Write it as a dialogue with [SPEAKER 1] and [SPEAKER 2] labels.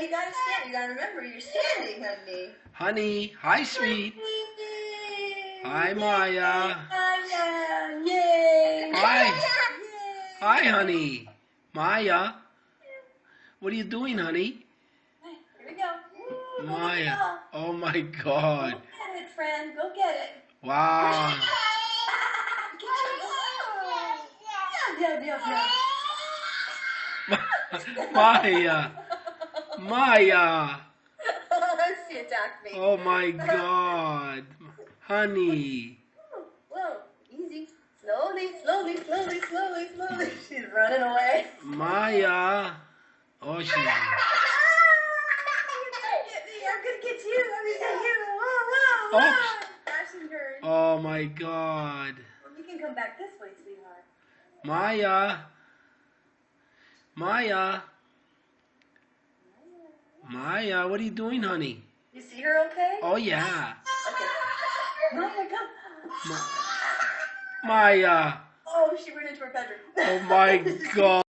[SPEAKER 1] you gotta stand. You gotta remember, you're standing, honey.
[SPEAKER 2] Honey, hi, sweet. Hi, Maya.
[SPEAKER 1] Maya, yay.
[SPEAKER 2] Hi.
[SPEAKER 1] Yay.
[SPEAKER 2] Hi, honey. Maya. What are you doing, honey?
[SPEAKER 1] Here we go.
[SPEAKER 2] Maya. Oh, my God.
[SPEAKER 1] Go get it, friend. Go get it.
[SPEAKER 2] Wow.
[SPEAKER 1] Yeah.
[SPEAKER 2] Maya. Maya.
[SPEAKER 1] She attacked me.
[SPEAKER 2] Oh, my God. Honey.
[SPEAKER 1] Whoa, easy. Slowly. She's running away.
[SPEAKER 2] Maya. Oh, she's...
[SPEAKER 1] I'm gonna get you. I'm gonna get you. Whoa.
[SPEAKER 2] Oops.
[SPEAKER 1] Flashing her.
[SPEAKER 2] Oh, my God.
[SPEAKER 1] You can come back this way, sweetheart.
[SPEAKER 2] Maya. Maya. Maya, what are you doing, honey?
[SPEAKER 1] You see her okay?
[SPEAKER 2] Oh, yeah.
[SPEAKER 1] Okay. Maya, come.
[SPEAKER 2] Maya.
[SPEAKER 1] Oh, she went into her bedroom.
[SPEAKER 2] Oh, my God.